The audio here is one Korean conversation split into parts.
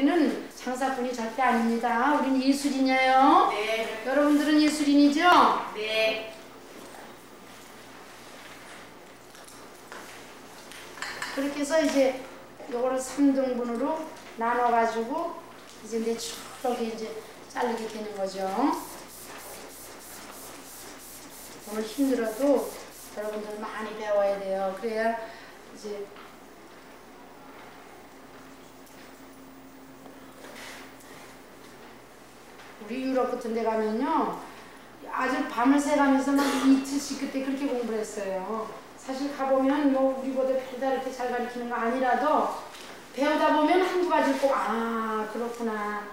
우리는 장사꾼이 절대 아닙니다. 우린 예술인이에요. 네. 여러분들은 예술인이죠? 네. 그렇게 해서 이제 요거를 3등분으로 나눠가지고 이제 내추럴하게 이제 자르게 되는 거죠. 오늘 힘들어도 여러분들 많이 배워야 돼요. 그래야 이제 우리 유럽 같은 데 가면요 아주 밤을 새가면서 막 이틀씩 그때 그렇게 공부를 했어요. 사실 가보면 뭐 우리보다 별다 이렇게 잘 가르치는 거 아니라도 배우다 보면 한두 가지 꼭 아 그렇구나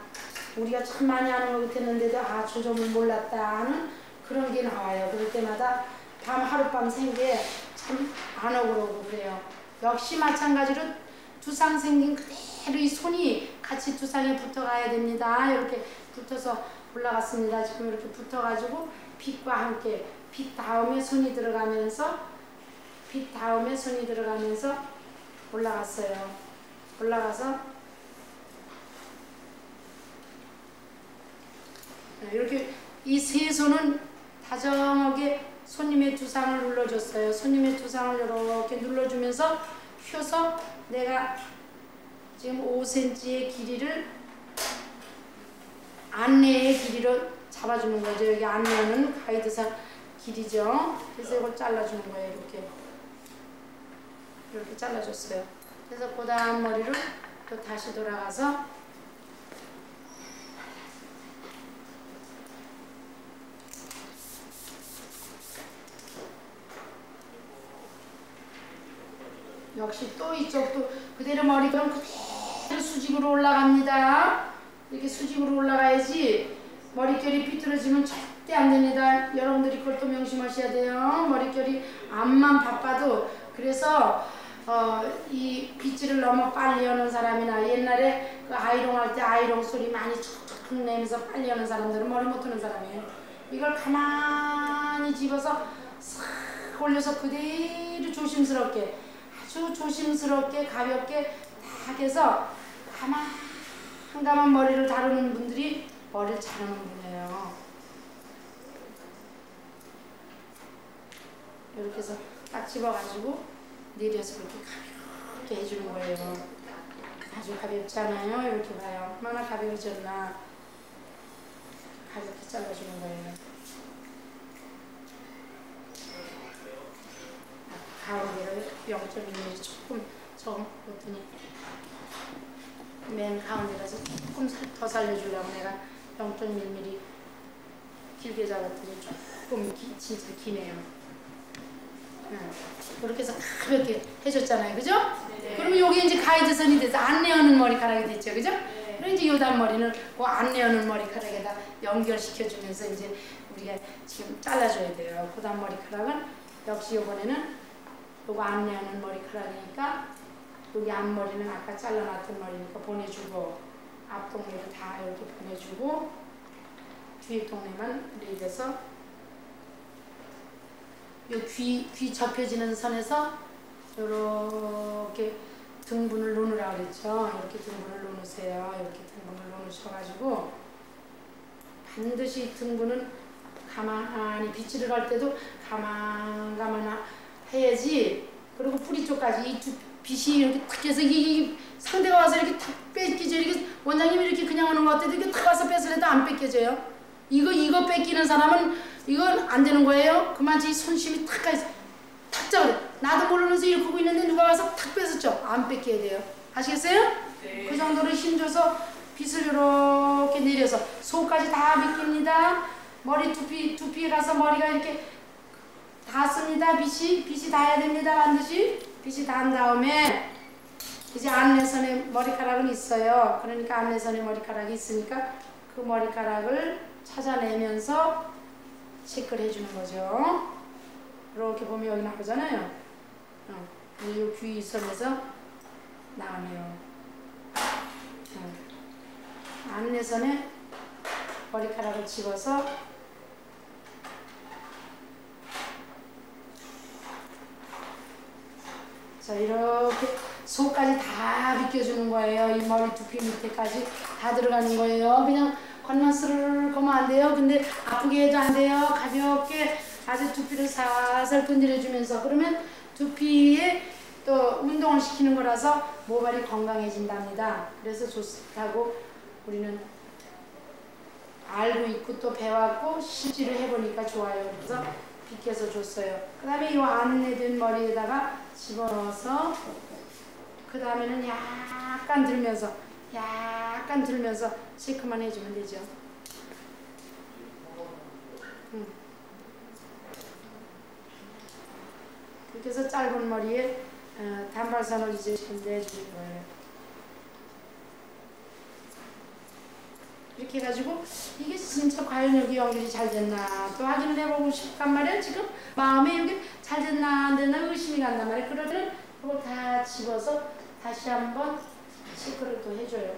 우리가 참 많이 하는 것 같았는데도 아 저 점을 몰랐다 하는 그런 게 나와요. 그럴 때마다 밤 하룻밤 샌 게 참 안 억울하고 그래요. 역시 마찬가지로 두상 생긴 그대로 이 손이 같이 두상에 붙어 가야 됩니다. 이렇게 붙어서 올라갔습니다. 지금 이렇게 붙어 가지고 빛과 함께 빛 다음에 손이 들어가면서 올라갔어요. 올라가서 이렇게 이 세 손은 다정하게 손님의 두상을 눌러줬어요. 손님의 두상을 이렇게 눌러주면서 펴서 내가 지금 5cm의 길이를 안내의 길이로 잡아주는 거죠. 여기 안내는 가이드상 길이죠. 그래서 이걸 잘라주는 거예요. 이렇게 잘라줬어요. 그래서 그 다음 머리를 또 다시 돌아가서 역시 또 이쪽도 그대로 머리가 그대로 수직으로 올라갑니다. 이렇게 수직으로 올라가야지 머릿결이 삐뚤어지면 절대 안 됩니다. 여러분들이 그걸 또 명심하셔야 돼요. 머릿결이 앞만 바빠도 그래서 이 빗질을 너무 빨리 여는 사람이나 옛날에 그 아이롱 할 때 아이롱 소리 많이 툭툭 내면서 빨리 여는 사람들은 머리 못 트는 사람이에요. 이걸 가만히 집어서 싹 올려서 그대로 조심스럽게 아주 조심스럽게 가볍게 딱 해서 가만 머리를 다루는 분들이 머리를 잘하는 분이에요. 이렇게 해서 딱 집어가지고 내려서 이렇게 가볍게 해주는 거예요. 아주 가볍지 않아요? 이렇게 봐요. 얼마나 가벼워졌나. 가볍게 잘라주는 거예요. 가운데로 0.1mm 조금 적었더니 맨 가운데라서 조금 더 살려주려고 내가 0.1mm 길게 잡았더니 조금 진짜 기네요. 그렇게 해서 가볍게 해줬잖아요. 그죠? 네. 그러면 여기 이제 가이드선이 돼서 안내하는 머리카락이 됐죠. 그죠? 네. 그럼 이제 요단 머리는 그 안내하는 머리카락에다 연결시켜주면서 이제 우리가 지금 잘라줘야 돼요. 그 다음 머리카락은 역시 이번에는 요거 안내하는 머리카락이니까 여기 앞머리는 아까 잘라놨던 머리니까 보내주고 앞동네도 다 이렇게 보내주고 뒤에 동네만 이래서 요 귀 접혀지는 선에서 요렇게 등분을 놓으라고 그랬죠. 이렇게 등분을 놓으세요. 이렇게 등분을 놓으셔가지고 반드시 등분은 가만히 빗질을 할 때도 가만 해야지. 그리고 뿌리 쪽까지 이 두 빗이 이렇게 탁 해서 이 상대가 와서 이렇게 탁 뺏기죠. 이렇게 원장님이 이렇게 그냥 오는 것 같아도 이렇게 탁 와서 뺏으려도 안 뺏겨져요. 이거 뺏기는 사람은 이건 안 되는 거예요. 그만치 손심이 탁 가서 탁 잡아요. 나도 모르면서 이렇게 하고 있는데 누가 와서 탁 뺏었죠. 안 뺏겨야 돼요. 아시겠어요? 네. 그 정도로 힘줘서 빗을 이렇게 내려서 속까지 다 빗깁니다. 머리 두피에 가서 머리가 이렇게 닿습니다. 빗이 닿아야 됩니다. 반드시 빗이 닿은 다음에 이제 안내선에 머리카락은 있어요. 그러니까 안내선에 머리카락이 있으니까 그 머리카락을 찾아내면서 체크를 해주는 거죠. 이렇게 보면 여기 나오잖아요. 이 귀선에서 나오네요. 안내선에 머리카락을 집어서 자 이렇게 속까지 다 비껴주는 거예요. 이 머리 두피 밑에까지 다 들어가는 거예요. 그냥 겉만 스르르 거면 안 돼요. 근데 아프게 해도 안 돼요. 가볍게 아주 두피를 살살 건드려주면서, 그러면 두피에 또 운동을 시키는 거라서 모발이 건강해진답니다. 그래서 좋다고 우리는 알고 있고 또 배웠고 실제로 해보니까 좋아요. 그래서 빗겨서 줬어요. 그 다음에 이 안내된 머리에다가 집어넣어서, 그 다음에는 약간 들면서 체크만 해주면 되죠. 그렇게 해서 짧은 머리에 단발선을 이제 내주는 거예요. 이렇게 해가지고 이게 진짜 과연 여기 연결이 잘 됐나 또 확인을 해보고 싶단 말이에요. 지금 마음에 여기 잘 됐나 안 됐나 의심이 간단 말이에요. 그럴 때는 이걸 다 집어서 다시 한번 체크를 또 해줘요.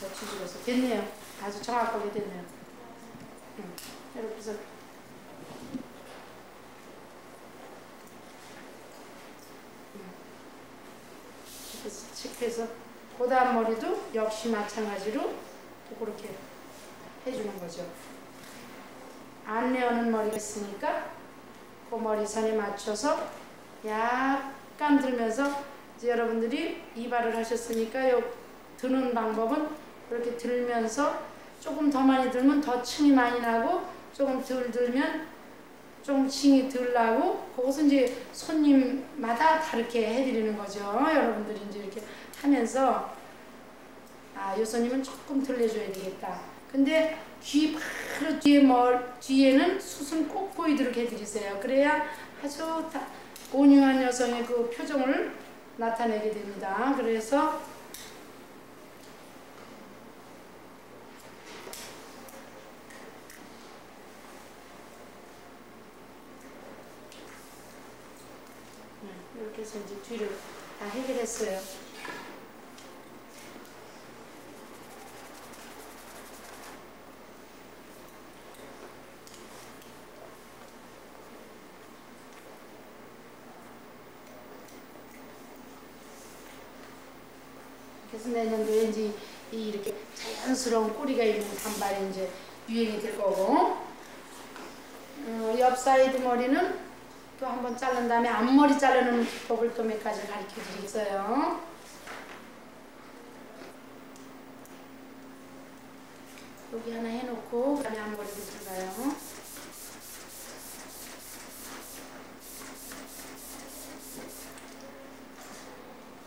자, 뒤집어서 됐네요. 아주 정확하게 됐네요. 이렇게 해서 체크해서 그 다음 머리도 역시 마찬가지로 또 그렇게 해주는 거죠. 안내하는 머리가 있으니까 그 머리선에 맞춰서 약간 들면서, 이제 여러분들이 이발을 하셨으니까 요 드는 방법은 이렇게 들면서 조금 더 많이 들면 더 층이 많이 나고, 조금 덜 들면 좀 층이 덜 나고, 그것은 이제 손님마다 다르게 해드리는 거죠. 여러분들이 이제 이렇게 하면서 요 손님은 조금 덜 내줘야 되겠다. 근데 귀 바로 뒤에는 숱은 꼭 보이도록 해드리세요. 그래야 아주 온유한 여성의 그 표정을 나타내게 됩니다. 그래서 이렇게 해서 이제 뒤를 다 해결했어요. 그래서 내년도에 이제 이렇게 자연스러운 꼬리가 있는 단발이 이제 유행이 될 거고, 옆 사이드 머리는 또 한번 자른 다음에 앞머리 자르는 비법을 또 몇 가지 가르쳐 드리겠어요. 여기 하나 해놓고 그다음에 앞머리도 들어가요.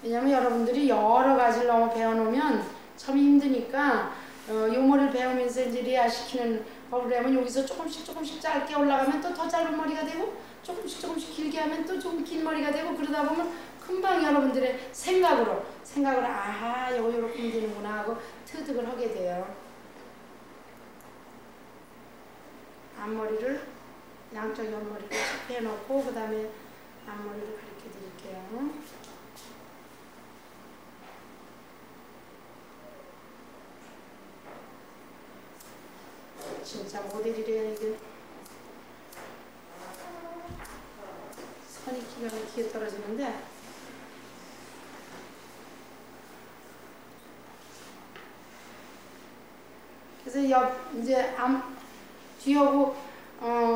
왜냐면 여러분들이 여러 가지를 너무 배워놓으면 참 힘드니까 요 머리를 배우면서 이제 리아 시키는 법을 하면 여기서 조금씩 짧게 올라가면 또 더 짧은 머리가 되고, 조금씩 길게 하면 또 좀 긴 머리가 되고, 그러다 보면 금방 여러분들의 생각으로 아하 요거 요렇게 하면 되는구나 하고 터득을 하게 돼요. 앞머리를 양쪽 옆머리를 해놓고 그 다음에 앞머리를 가르쳐 드릴게요. 진짜 모델이래요. 이게 선이 기가 막히게 떨어지는데, 그래서 이제 뒤하고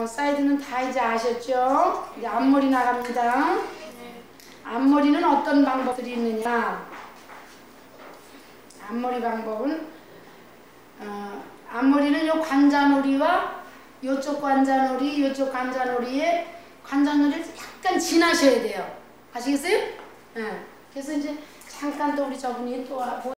사이드는 다 이제 아셨죠? 이제 앞머리 나갑니다. 앞머리는 어떤 방법들이 있느냐? 앞머리 방법은 앞머리는 요 관자놀이와 요쪽 관자놀이에 관자놀이를 약간 지나셔야 돼요. 아시겠어요? 네. 그래서 이제 잠깐 또 우리 저분이 또